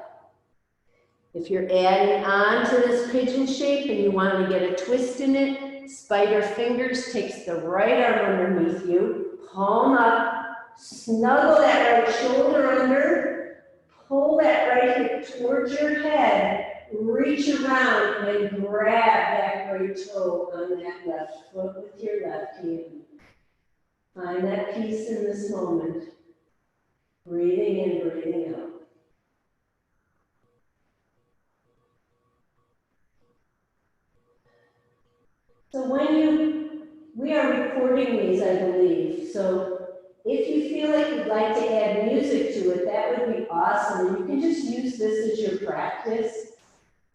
If you're adding on to this pigeon shape and you want to get a twist in it, spider fingers takes the right arm underneath you, palm up, snuggle that right shoulder under, pull that right hip towards your head, reach around and grab that right toe on that left foot with your left hand. Find that peace in this moment. Breathing in, breathing out. So we are recording these, I believe, so if you feel like you'd like to add music to it, that would be awesome. You can just use this as your practice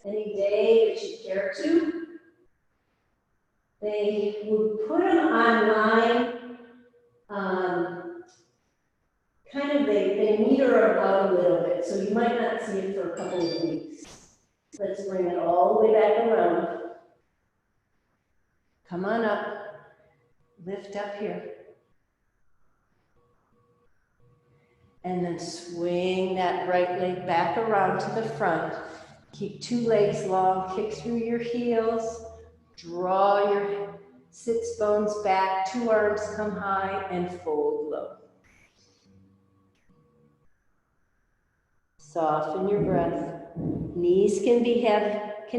any day that you care to. They would put them online, they meter out a little bit, so you might not see it for a couple of weeks. Let's bring it all the way back around. Come on up, lift up here. And then swing that right leg back around to the front. Keep 2 legs long, kick through your heels, draw your sits bones back, 2 arms come high, and fold low. Soften your breath. Knees can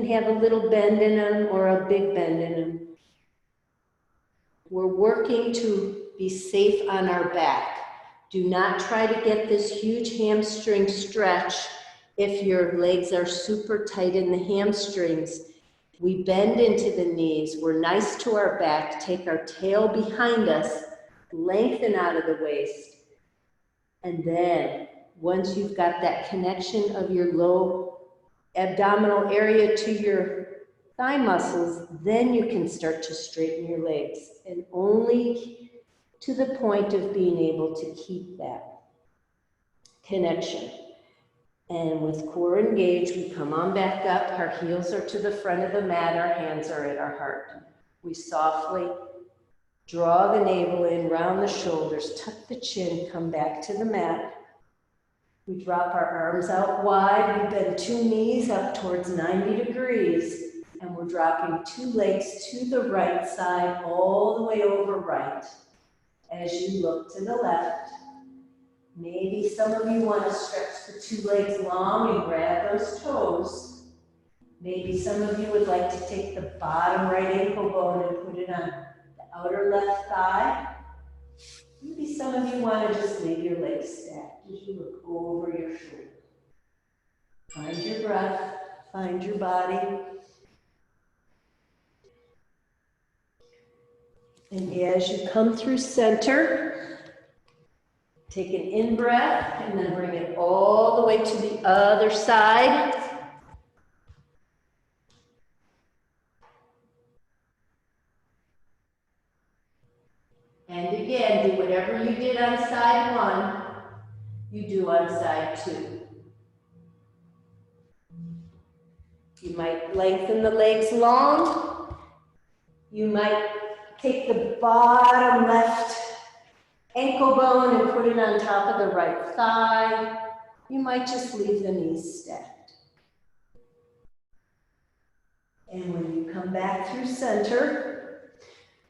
have a little bend in them or a big bend in them. We're working to be safe on our back. Do not try to get this huge hamstring stretch if your legs are super tight in the hamstrings. We bend into the knees. We're nice to our back. Take our tail behind us, lengthen out of the waist. And then once you've got that connection of your low abdominal area to your thigh muscles, then you can start to straighten your legs, and only to the point of being able to keep that connection. And with core engaged, we come on back up. Our heels are to the front of the mat. Our hands are at our heart. We softly draw the navel in, round the shoulders, tuck the chin, come back to the mat. We drop our arms out wide. We bend 2 knees up towards 90 degrees. And we're dropping 2 legs to the right side, all the way over right. As you look to the left, maybe some of you want to stretch the 2 legs long and grab those toes. Maybe some of you would like to take the bottom right ankle bone and put it on the outer left thigh. Maybe some of you want to just leave your legs stacked as you look over your shoulder. Find your breath, find your body. And as you come through center, take an in-breath and then bring it all the way to the other side. And again, do whatever you did on side 1, you do on side 2. You might lengthen the legs long. You might take the bottom left ankle bone and put it on top of the right thigh. You might just leave the knees stacked. And when you come back through center,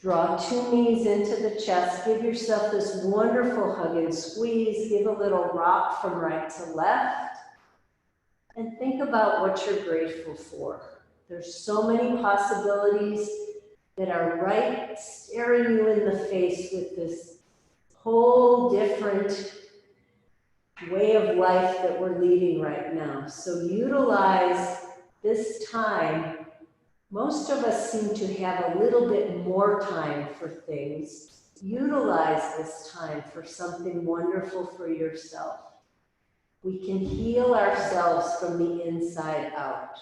draw 2 knees into the chest. Give yourself this wonderful hug and squeeze. Give a little rock from right to left. And think about what you're grateful for. There's so many possibilities that are right staring you in the face with this whole different way of life that we're leading right now. So utilize this time. Most of us seem to have a little bit more time for things. Utilize this time for something wonderful for yourself. We can heal ourselves from the inside out.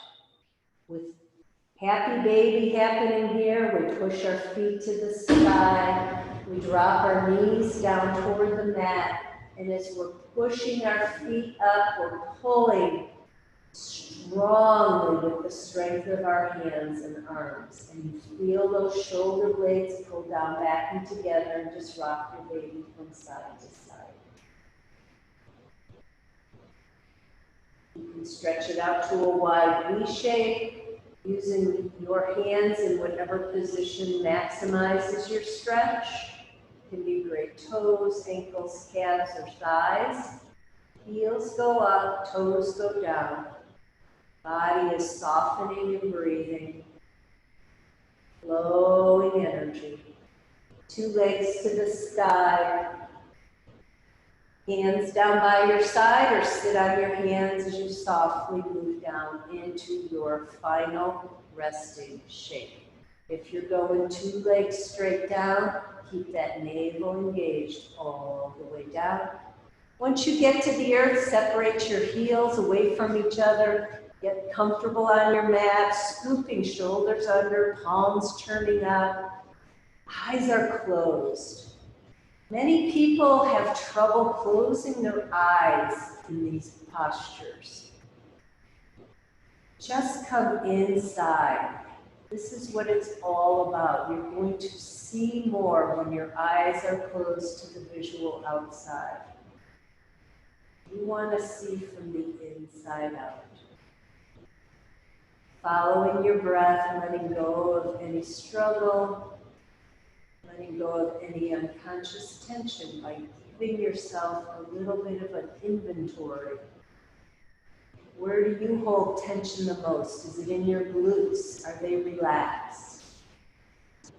With happy baby happening here, we push our feet to the sky. We drop our knees down toward the mat. And as we're pushing our feet up, we're pulling strength strongly with the strength of our hands and arms. And you feel those shoulder blades pull down back and together, and just rock your baby from side to side. You can stretch it out to a wide V shape, using your hands in whatever position maximizes your stretch. It can be great toes, ankles, calves, or thighs. Heels go up, toes go down. Body is softening and breathing. Flowing energy. Two legs to the sky. Hands down by your side, or sit on your hands as you softly move down into your final resting shape. If you're going two legs straight down, keep that navel engaged all the way down. Once you get to the earth, separate your heels away from each other. Get comfortable on your mat, scooping shoulders under, palms turning up. Eyes are closed. Many people have trouble closing their eyes in these postures. Just come inside. This is what it's all about. You're going to see more when your eyes are closed to the visual outside. You want to see from the inside out. Following your breath, letting go of any struggle, letting go of any unconscious tension by giving yourself a little bit of an inventory. Where do you hold tension the most? Is it in your glutes? Are they relaxed?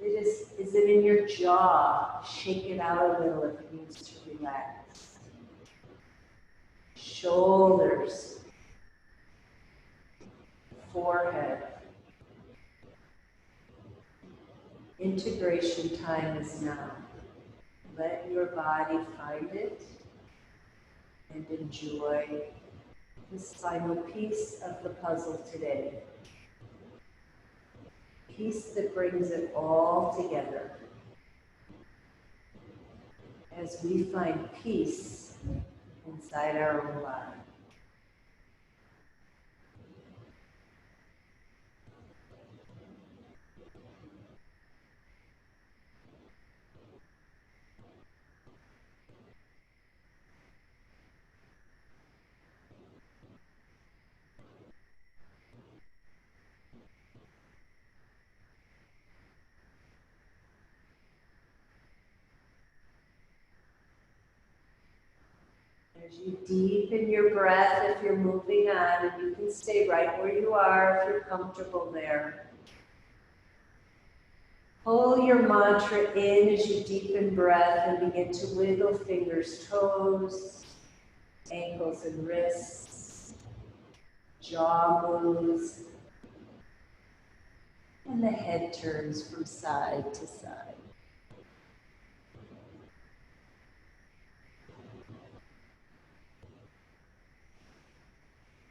Is it in your jaw? Shake it out a little if it needs to relax. Shoulders. Forehead. Integration time is now. Let your body find it and enjoy this final piece of the puzzle today. Piece that brings it all together as we find peace inside our own body. As you deepen your breath, if you're moving on, and you can stay right where you are if you're comfortable there. Pull your mantra in as you deepen breath and begin to wiggle fingers, toes, ankles and wrists, jaw moves, and the head turns from side to side.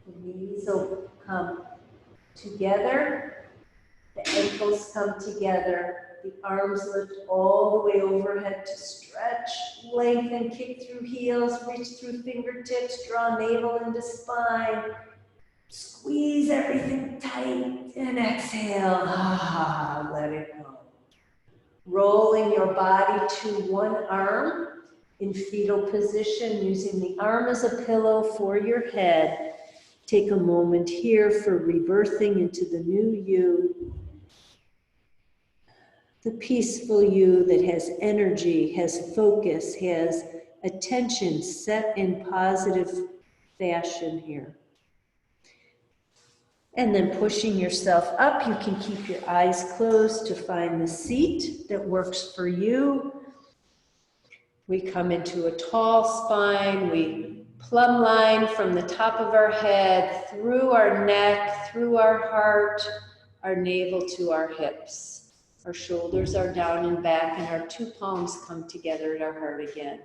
The knees will come together, the ankles come together, the arms lift all the way overhead to stretch, lengthen, kick through heels, reach through fingertips, draw navel into spine, squeeze everything tight, and exhale, let it go. Rolling your body to one arm in fetal position, using the arm as a pillow for your head. Take a moment here for rebirthing into the new you, the peaceful you that has energy, has focus, has attention set in positive fashion here. And then pushing yourself up, you can keep your eyes closed to find the seat that works for you. We come into a tall spine, we plumb line from the top of our head, through our neck, through our heart, our navel to our hips. Our shoulders are down and back, and our two palms come together at our heart again.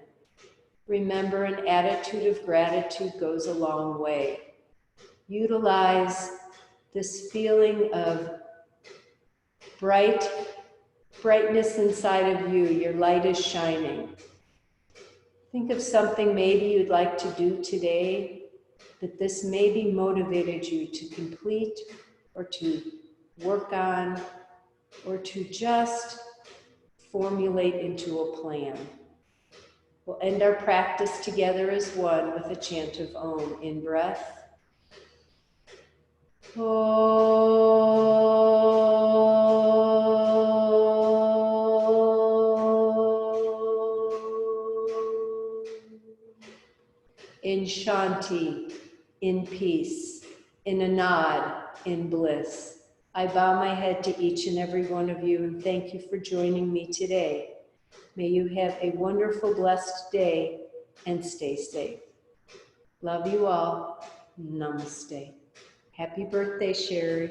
Remember, an attitude of gratitude goes a long way. Utilize this feeling of brightness inside of you. Your light is shining. Think of something maybe you'd like to do today that this maybe motivated you to complete or to work on or to just formulate into a plan. We'll end our practice together as one with a chant of Om. In breath. In Shanti, in peace, in a nod, in bliss. I bow my head to each and every one of you and thank you for joining me today. May you have a wonderful, blessed day and stay safe. Love you all. Namaste. Happy birthday, Sherry.